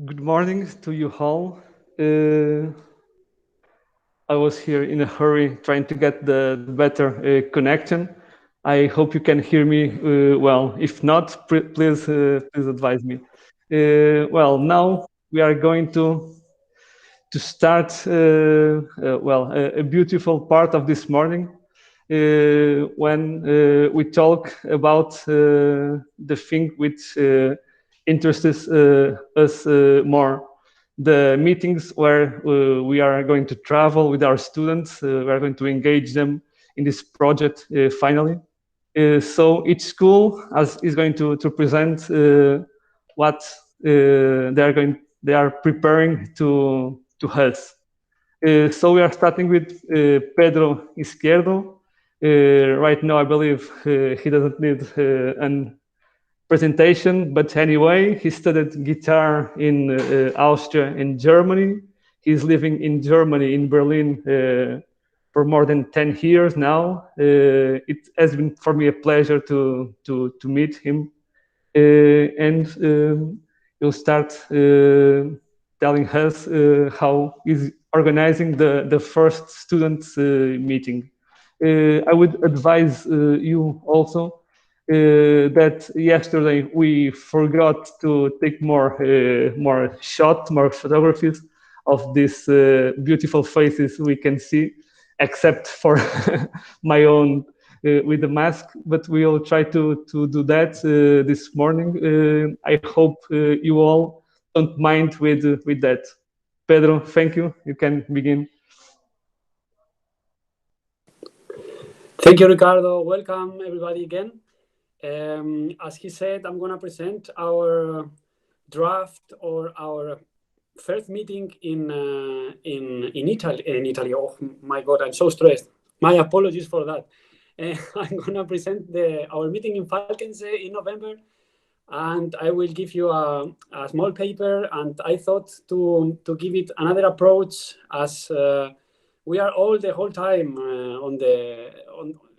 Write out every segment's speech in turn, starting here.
Good morning to you all. I was here in a hurry trying to get the better connection. I hope you can hear me well. If not, please advise me. Now we are going to start a beautiful part of this morning when we talk about the thing which interests us more, the meetings where we are going to travel with our students, we are going to engage them in this project finally. So each school is going to present what they are preparing to us. So we are starting with Pedro Izquierdo. Right now, I believe he doesn't need an presentation, but anyway, he studied guitar in Austria and Germany. He's living in Germany, in Berlin, for more than 10 years now. It has been for me a pleasure to meet him. And he'll start telling us how he's organizing the first students meeting. I would advise you also that yesterday we forgot to take more shots, more photographies of these beautiful faces we can see, except for my own with the mask. But we'll try to do that this morning. I hope you all don't mind with that. Pedro, thank you. You can begin. Thank you, Ricardo. Welcome, everybody, again. As he said, I'm going to present our draft or our first meeting in Italy. In Italy. Oh my God, I'm so stressed. My apologies for that. I'm going to present our meeting in Falkensee in November, and I will give you a small paper. And I thought to give it another approach, as we are all the whole time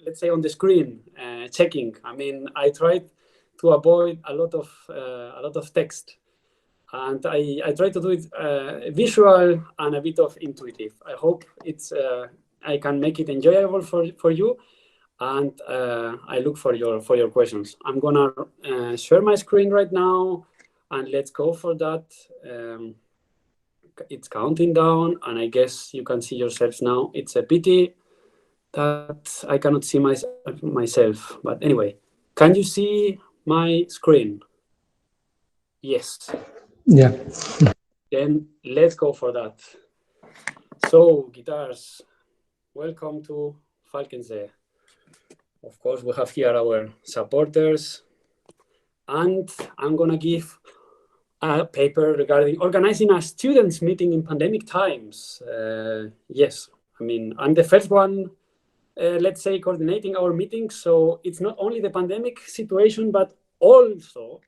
let's say on the screen checking. I mean, I tried to avoid a lot of text, and I try to do it visual and a bit of intuitive. I hope I can make it enjoyable for you, and I look for your questions. I'm gonna share my screen right now, and let's go for that. It's counting down, and I guess you can see yourselves now. It's a pity that I cannot see myself, but anyway, can you see my screen? Yes. Yeah. Then let's go for that. So, GuitArs, welcome to Falkensee. Of course, we have here our supporters, and I'm gonna give a paper regarding organizing a students' meeting in pandemic times. Yes, I mean, I'm the first one, let's say, coordinating our meetings. So it's not only the pandemic situation, but also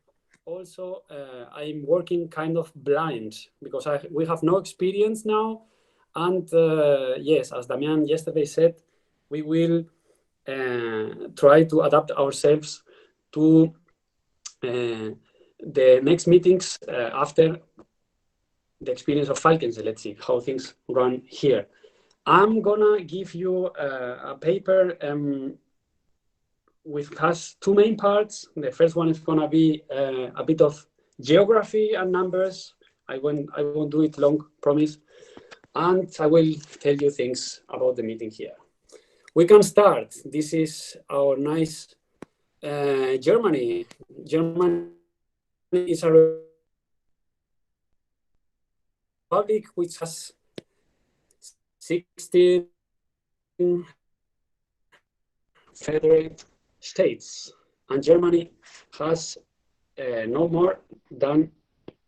I'm working kind of blind because we have no experience now. And yes, as Damian yesterday said, we will try to adapt ourselves to the next meetings after the experience of Falkensee. Let's see how things run here. I'm gonna give you a paper which has two main parts. The first one is gonna be a bit of geography and numbers. I won't do it long, promise. And I will tell you things about the meeting here. We can start. This is our nice Germany. Germany is a republic which has 16 federal states, and Germany has no more than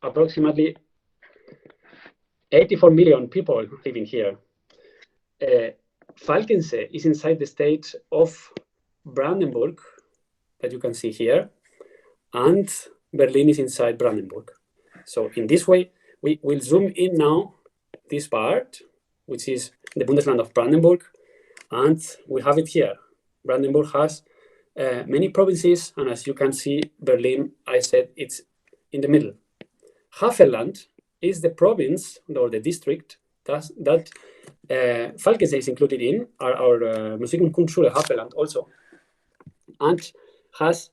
approximately 84 million people living here. Falkensee is inside the state of Brandenburg, that you can see here, and Berlin is inside Brandenburg. So in this way, we will zoom in now this part, which is the Bundesland of Brandenburg, and we have it here. Brandenburg has many provinces, and as you can see, Berlin, I said, it's in the middle. Havelland is the province or the district that Falkensee is included in, our Musik Kunstschule Havelland also, and has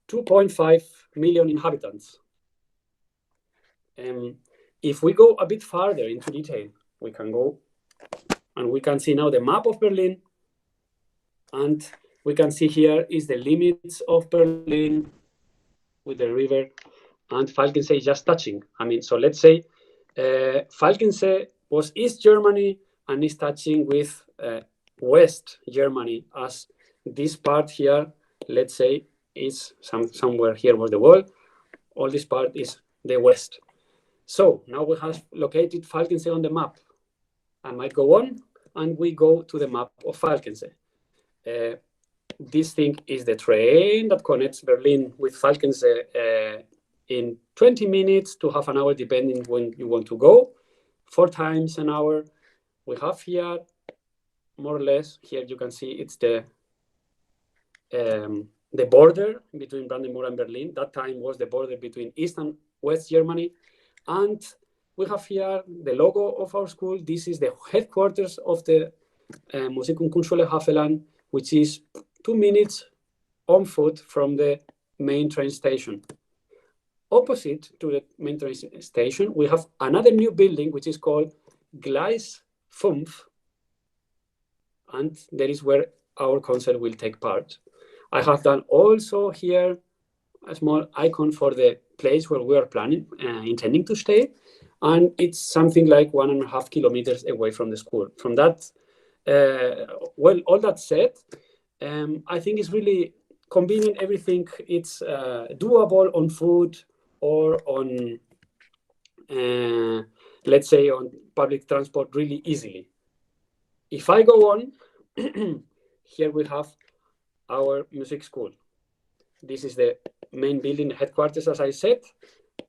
2.5 million inhabitants. If we go a bit farther into detail, we can go and we can see now the map of Berlin, and we can see here is the limits of Berlin with the river, and Falkensee is just touching. I mean, so let's say Falkensee was East Germany and is touching with West Germany, as this part here, let's say, is somewhere here was the wall. All this part is the West. So now we have located Falkensee on the map. I might go on and we go to the map of Falkensee. This thing is the train that connects Berlin with Falkensee in 20 minutes to half an hour, depending when you want to go, 4 times an hour. We have here, more or less, here you can see it's the border between Brandenburg and Berlin. That time was the border between East and West Germany. And we have here the logo of our school. This is the headquarters of the Musik Kunstschule Havelland, which is 2 minutes on foot from the main train station. Opposite to the main train station, we have another new building, which is called Gleis 5, and that is where our concert will take part. I have done also here a small icon for the place where we are planning, intending to stay, and it's something like 1.5 kilometers away from the school. From that, well, all that said, I think it's really convenient. Everything, it's doable on foot or on, let's say, on public transport really easily. If I go on, here we have our music school. This is the main building, headquarters, as I said,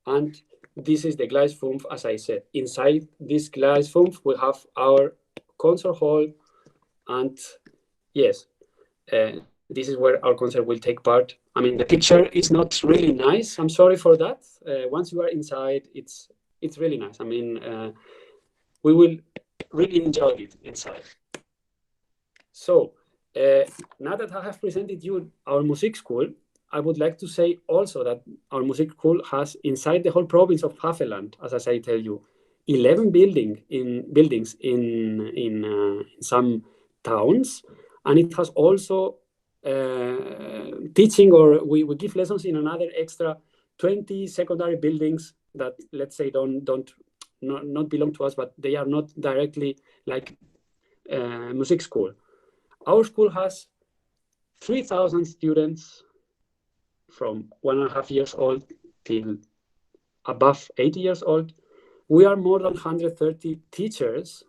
and this is the Gleis 5, as I said. Inside this Gleis 5, we have our concert hall, and yes, this is where our concert will take part. I mean, the picture is not really nice. I'm sorry for that. Once you are inside, it's really nice. I mean, we will really enjoy it inside. So now that I have presented you our music school, I would like to say also that our music school has, inside the whole province of Havelland, as I tell you, 11 buildings in some towns, and it has also teaching, or we give lessons in another extra 20 secondary buildings that, let's say, not belong to us, but they are not directly like music school. Our school has 3,000 students from 1.5 years old till above 80 years old. We are more than 130 teachers.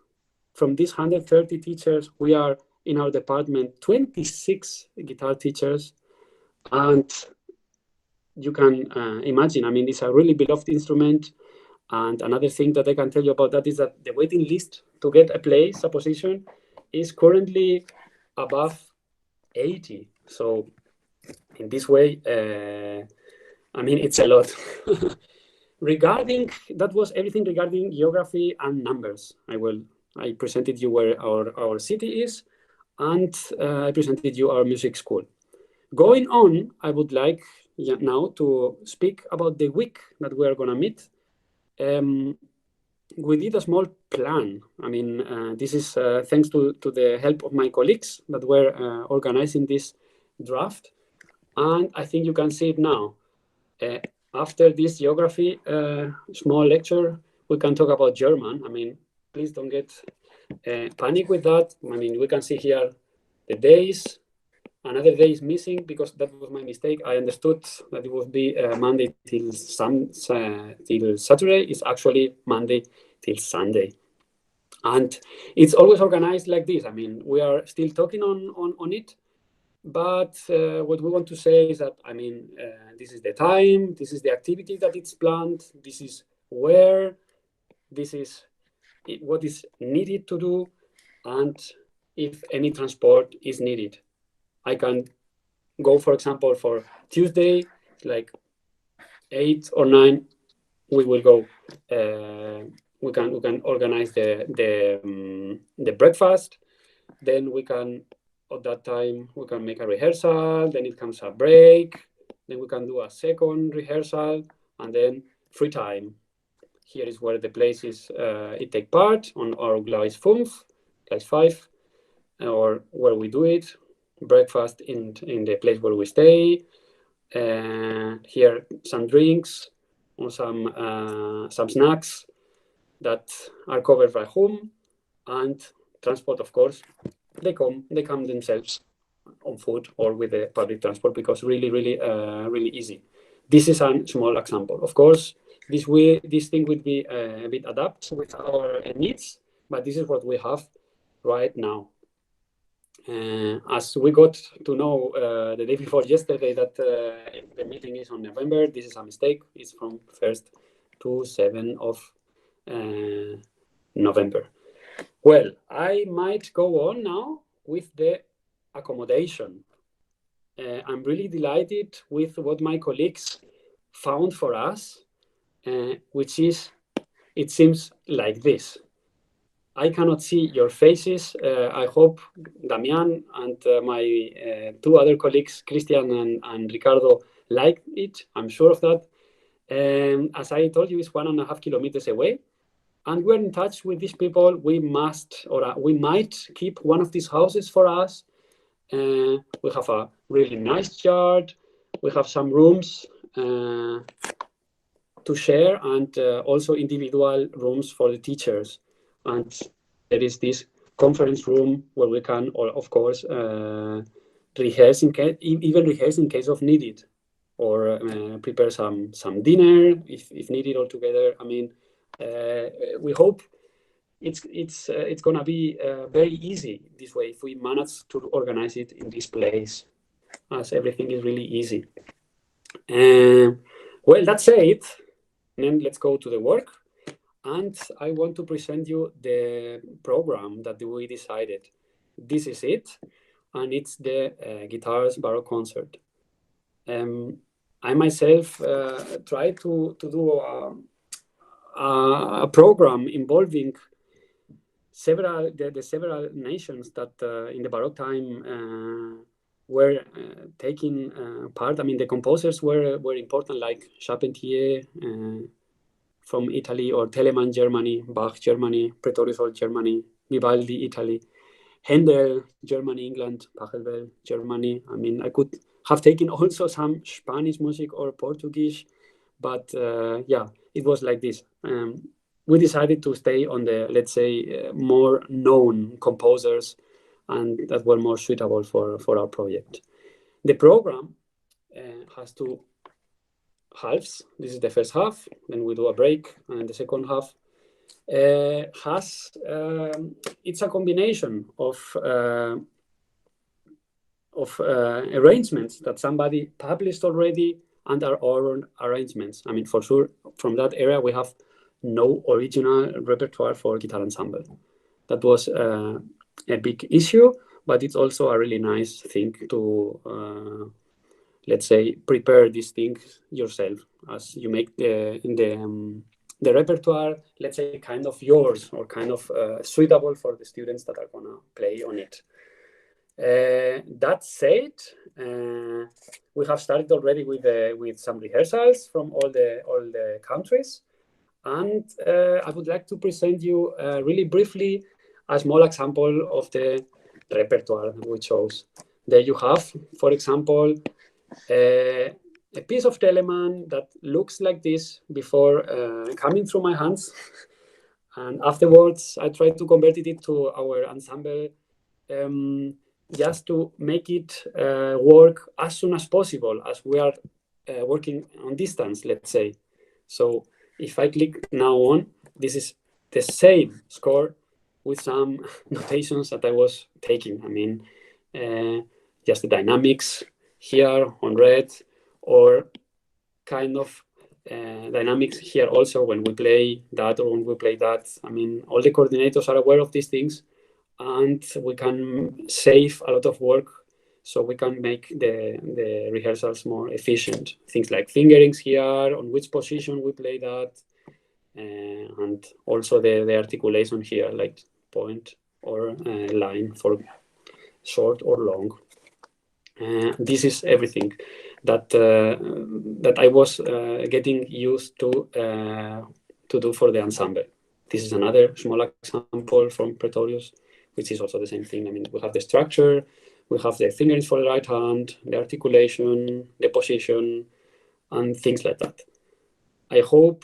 From these 130 teachers, we are in our department 26 guitar teachers. And you can imagine, I mean, it's a really beloved instrument. And another thing that I can tell you about that is that the waiting list to get a place, a position, is currently above 80. So in this way, I mean, it's a lot. Regarding, that was everything regarding geography and numbers. I presented you where our city is, and I presented you our music school. Going on, I would like now to speak about the week that we are going to meet. We did a small plan. I mean, this is thanks to the help of my colleagues that were organizing this draft. And I think you can see it now. After this geography small lecture, we can talk about German. I mean, please don't get panic with that. I mean, we can see here the days. Another day is missing because that was my mistake. I understood that it would be Monday till Saturday. It's actually Monday till Sunday. And it's always organized like this. I mean, we are still talking on it. But what we want to say is that, I mean, this is the time, this is the activity that it's planned, this is where, this is what is needed to do, and if any transport is needed. I can go, for example, for Tuesday, like 8 or 9, we will go. we can organize the breakfast. Then we can, at that time, we can make a rehearsal. Then it comes a break. Then we can do a second rehearsal, and then free time. Here is where the places it take part on our Gleis 5, or where we do it. Breakfast in the place where we stay. Here some drinks or some snacks that are covered by home, and transport, of course. They come themselves on foot or with the public transport, because really easy. This is a small example. Of course, this thing will be a bit adapted with our needs, but this is what we have right now. As we got to know the day before yesterday that the meeting is on November, this is a mistake. It's from 1st to 7th of November. Well, I might go on now with the accommodation. I'm really delighted with what my colleagues found for us, which is, it seems like this. I cannot see your faces. I hope Damian and my two other colleagues, Christian and Ricardo, like it. I'm sure of that. As I told you, it's 1.5 kilometers away. And we're in touch with these people. We must, or we might keep one of these houses for us. We have a really nice yard. We have some rooms to share, and also individual rooms for the teachers. And there is this conference room where we can, or of course, rehearse even rehearse in case of needed, or prepare some dinner if needed altogether. I mean, we hope it's gonna be very easy this way if we manage to organize it in this place, as everything is really easy. Well, that's it. Then let's go to the work. And I want to present you the program that we decided. This is it, and it's the GuitArs Baroque concert. I myself tried to do a program involving several nations that in the Baroque time were taking part. I mean, the composers were important, like Charpentier from Italy, or Telemann, Germany, Bach, Germany, Pretorius, Germany, Vivaldi, Italy, Handel, Germany, England, Pachelbel, Germany. I mean, I could have taken also some Spanish music or Portuguese, but yeah, it was like this. We decided to stay on the, let's say, more known composers, and that were more suitable for our project. The program has two halves. This is the first half, then we do a break, and the second half it's a combination of arrangements that somebody published already and our own arrangements. I mean, for sure, from that area we have no original repertoire for guitar ensemble. That was a big issue, but it's also a really nice thing to let's say, prepare these things yourself as you make the repertoire, let's say, kind of yours, or kind of suitable for the students that are gonna play on it. That said, we have started already with some rehearsals from all the countries, and I would like to present you really briefly a small example of the repertoire that we chose. There you have, for example, a piece of Telemann that looks like this before coming through my hands, and afterwards I tried to convert it into our ensemble, just to make it work as soon as possible, as we are working on distance, let's say. So if I click now on, this is the same score with some notations that I was taking. I mean, just the dynamics here on red, or kind of dynamics here also when we play that or when we play that. I mean, all the coordinators are aware of these things, and we can save a lot of work, so we can make the rehearsals more efficient. Things like fingerings here, on which position we play that, and also the articulation here, like point or line for short or long. This is everything that I was getting used to do for the ensemble. This is another small example from Pretorius, which is also the same thing. I mean, we have the structure, we have the fingerings for the right hand, the articulation, the position, and things like that. I hope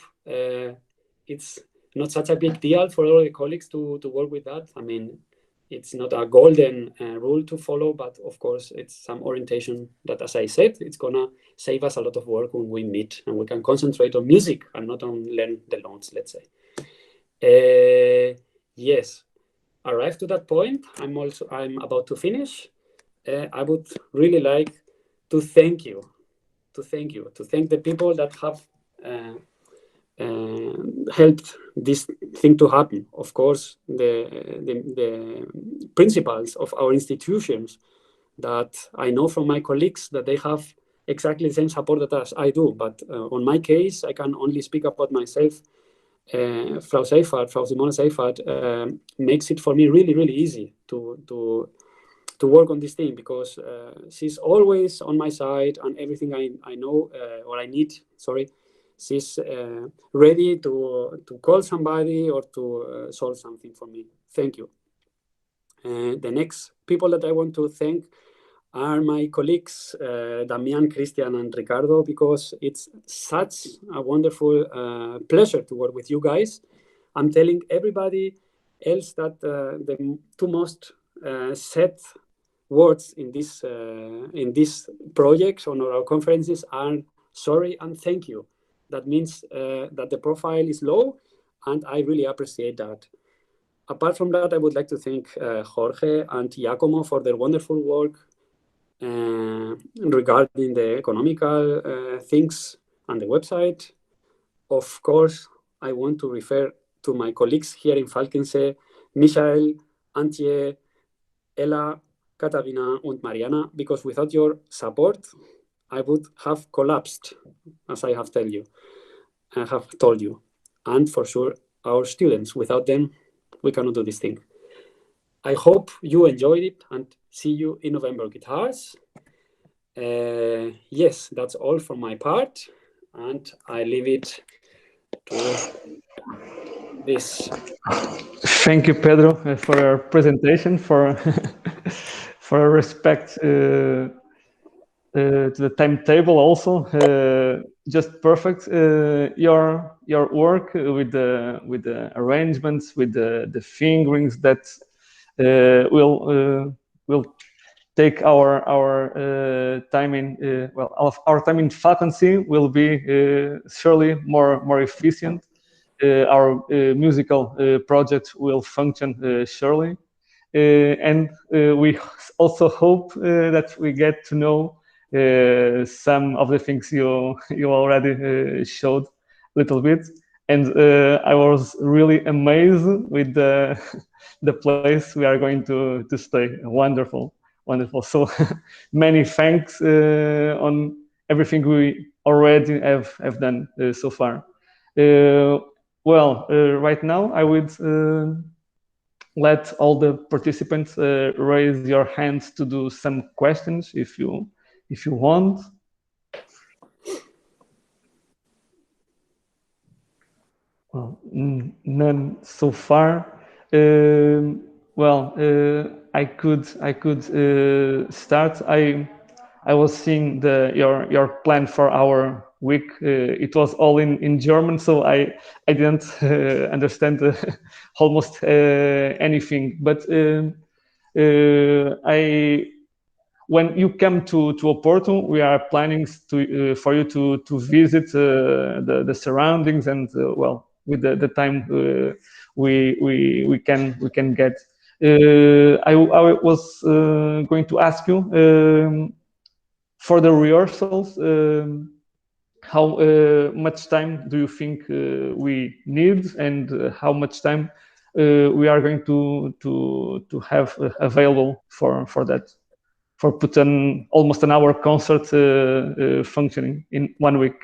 it's not such a big deal for all the colleagues to work with that. I mean, it's not a golden rule to follow, but of course, it's some orientation that, as I said, it's gonna save us a lot of work when we meet and we can concentrate on music and not on learn the notes, let's say. Yes, arrived to that point. I'm about to finish. I would really like to thank the people that have helped this thing to happen. Of course, the principals of our institutions that I know from my colleagues that they have exactly the same support that as I do. But on my case, I can only speak about myself. Frau Simone Seifert makes it for me really, really easy to work on this thing, because she's always on my side, and everything I know or I need, she's ready to call somebody or to solve something for me. Thank you. The next people that I want to thank are my colleagues, Damian, Christian, and Ricardo, because it's such a wonderful pleasure to work with you guys. I'm telling everybody else that the two most said words in this project on our conferences are sorry and thank you. That means that the profile is low, and I really appreciate that. Apart from that, I would like to thank Jorge and Giacomo for their wonderful work regarding the economical things and the website. Of course, I want to refer to my colleagues here in Falkensee, Michael, Antje, Ella, Katarina, and Mariana, because without your support, I would have collapsed, as I have told you. And for sure, our students, without them, we cannot do this thing. I hope you enjoyed it, and see you in November, GuitArs. Yes, that's all from my part, and I leave it to this. Thank you, Pedro, for your presentation, for for respect to the timetable. Also, just perfect. Your work with the arrangements, with the fingerings that will take our time in our time in Falkensee will be surely more efficient. Our musical project will function surely, and we also hope that we get to know some of the things you already showed a little bit. And I was really amazed with the place we are going to stay. Wonderful. So many thanks on everything we already have done so far. Right now I would let all the participants raise your hands to do some questions if you want. Well, none so far. I could start. I was seeing your plan for our week. It was all in German, so I didn't understand almost anything. But when you come to Porto, we are planning for you to visit the surroundings, and with the time we can get. I was going to ask you for the rehearsals. How much time do you think we need, and how much time we are going to have available for that? For putting almost an hour concert functioning in 1 week.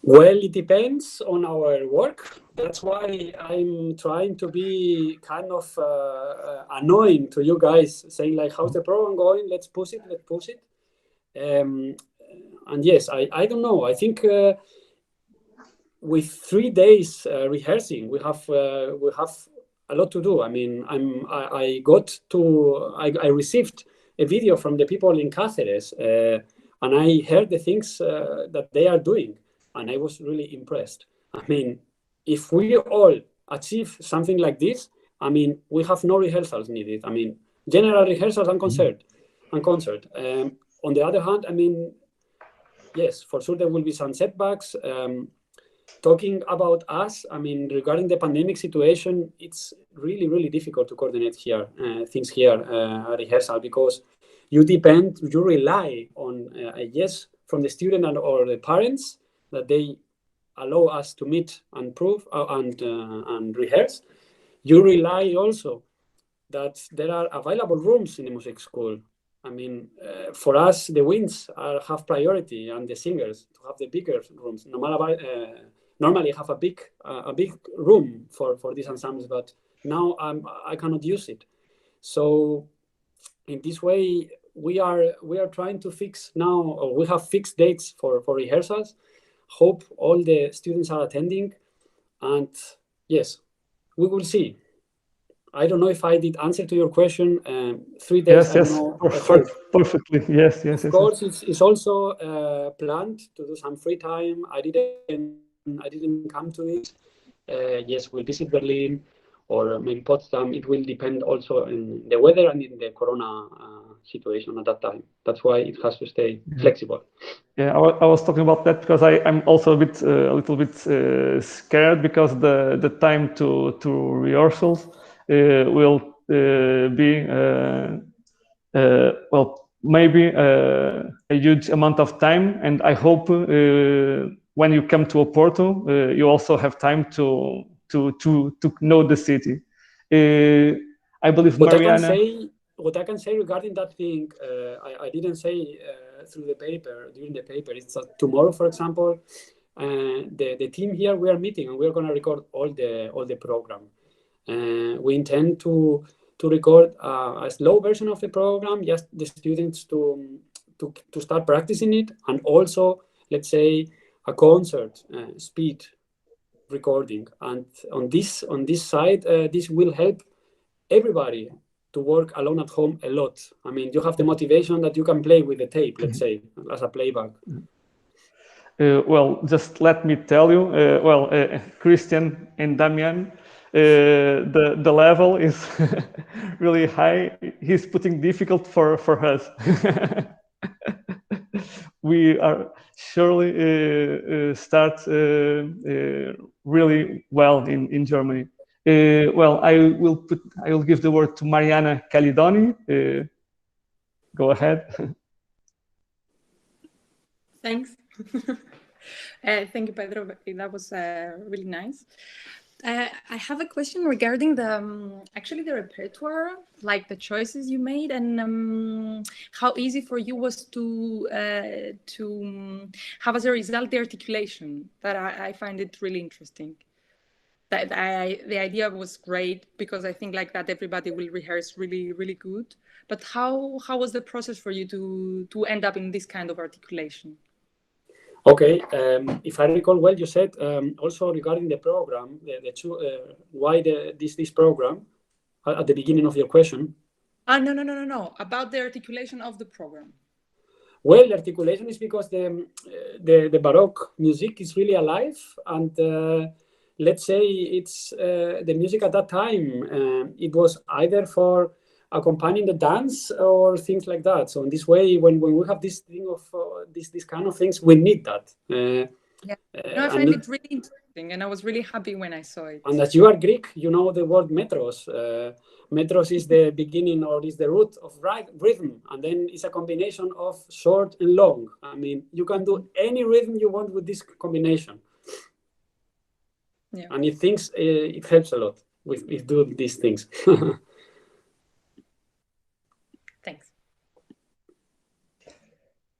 Well, it depends on our work. That's why I'm trying to be kind of annoying to you guys, saying like, how's the program going? Let's push it. And yes, I don't know. I think with 3 days rehearsing, we have a lot to do. I mean, I received a video from the people in Cáceres, and I heard the things that they are doing, and I was really impressed. I mean, if we all achieve something like this, I mean, we have no rehearsals needed. I mean, general rehearsals and concert. On the other hand, I mean, yes, for sure there will be some setbacks. Talking about us, I mean, regarding the pandemic situation, it's really, really difficult to coordinate things here at rehearsal, because you rely on a yes from the student or the parents that they allow us to meet and prove and rehearse. You rely also that there are available rooms in the music school. I mean, for us, the winds have priority, and the singers to have the bigger rooms. Normally have a big room for these ensembles, but now I cannot use it. So in this way, we are trying to fix now, or we have fixed dates for rehearsals. Hope all the students are attending, and yes, we will see. I don't know if I did answer to your question. 3 days. Yes, perfectly. Yes. Of course, it's also planned to do some free time. I didn't come to it. Yes, we'll visit Berlin or maybe Potsdam. It will depend also in the weather and in the corona situation at that time. That's why it has to stay flexible. Yeah, I was talking about that because I'm also a little bit scared, because the time to rehearsals will be well, maybe a huge amount of time, and I hope when you come to Porto, you also have time to know the city. I believe Mariana. What I can say regarding that thing, I didn't say during the paper, it's that tomorrow, for example, the team here, we are meeting and we're going to record all the program. We intend to record a slow version of the program, just the students to start practicing it, and also, let's say, a concert speed recording. And on this side, this will help everybody to work alone at home a lot. I mean, you have the motivation that you can play with the tape, let's say, as a playback. Well, just let me tell you, Christian and Damian, the level is really high. He's putting difficult for us. We are surely start really well in Germany. Well, I will give the word to Mariana Calidoni. Go ahead. Thanks. Thank you, Pedro. That was really nice. I have a question regarding actually the repertoire, like the choices you made, and how easy for you was to have as a result the articulation. That I find it really interesting. The idea was great, because I think like that everybody will rehearse really, really good. But how was the process for you to end up in this kind of articulation? Okay, if I recall well, you said also regarding the program, why this program at the beginning of your question. No. About the articulation of the program. Well, the articulation is because the Baroque music is really alive, and let's say it's the music at that time. It was either for accompanying the dance or things like that. So in this way, when we have this thing of this kind of things, we need that. I find it really interesting, and I was really happy when I saw it. And as you are Greek, you know the word metros. Metros is the beginning, or is the root of rhythm, and then it's a combination of short and long. I mean, you can do any rhythm you want with this combination. Yeah. And it helps a lot with doing these things. Thanks.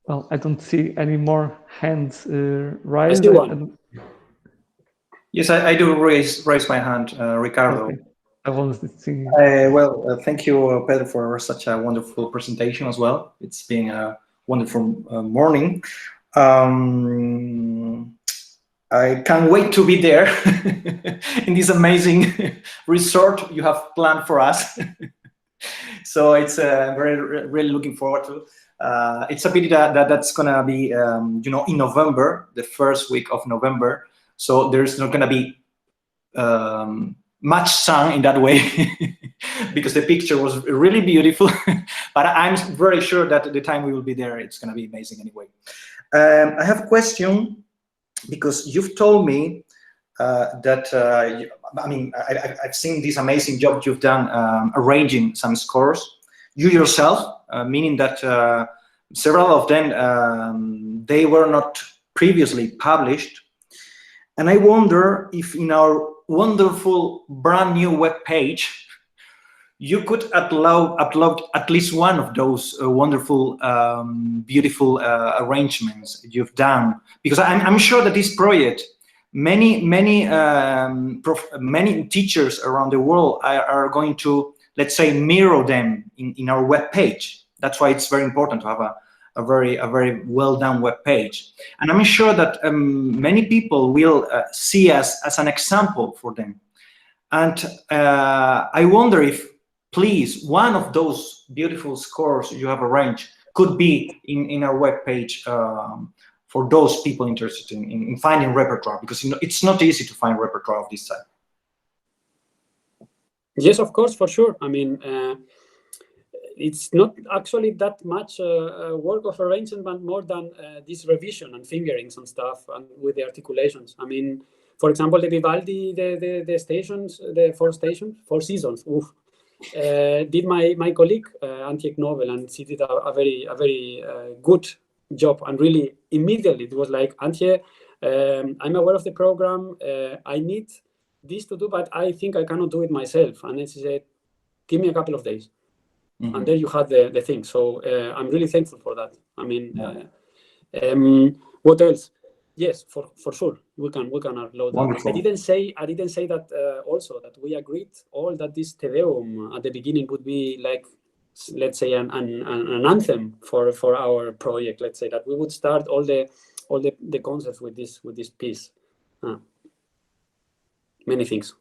Well, I don't see any more hands raised. I see one. Yes, I do raise my hand, Ricardo. Okay. I wanted to see. Well, thank you, Pedro, for such a wonderful presentation as well. It's been a wonderful morning. I can't wait to be there in this amazing resort you have planned for us. So it's really looking forward to. It's a pity that's gonna be you know, in November, the first week of November. So there's not gonna be much sun in that way because the picture was really beautiful. But I'm very sure that the time we will be there, it's gonna be amazing anyway. I have a question, because you've told me that, I mean, I've seen this amazing job you've done arranging some scores. You yourself, meaning that several of them, they were not previously published. And I wonder if in our wonderful brand new web page, you could upload at least one of those wonderful, beautiful arrangements you've done, because I'm sure that this project, many teachers around the world are going to, let's say, mirror them in our web page. That's why it's very important to have a very well done web page, and I'm sure that many people will see us as an example for them. And I wonder if, please, one of those beautiful scores you have arranged could be in our webpage for those people interested in finding repertoire, because, you know, it's not easy to find repertoire of this type. Yes, of course, for sure. I mean, it's not actually that much work of arrangement, but more than this revision and fingerings and stuff, and with the articulations. I mean, for example, the Vivaldi, the stations, the four seasons. Oof. Did my colleague Antje Knobel, and she did a very good job, and really immediately it was like, Antje, I'm aware of the program, I need this to do, but I think I cannot do it myself. And then she said, give me a couple of days. Mm-hmm. And there you had the thing. So I'm really thankful for that. I mean, yeah. What else? Yes, for sure, we can upload that. I didn't say that also, that we agreed all that this Te Deum at the beginning would be like, let's say, an anthem for our project. Let's say that we would start all the concepts with this piece. Many things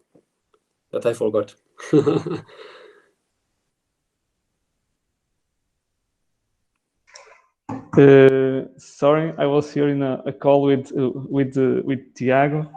that I forgot. Sorry, I was here in a call with Tiago.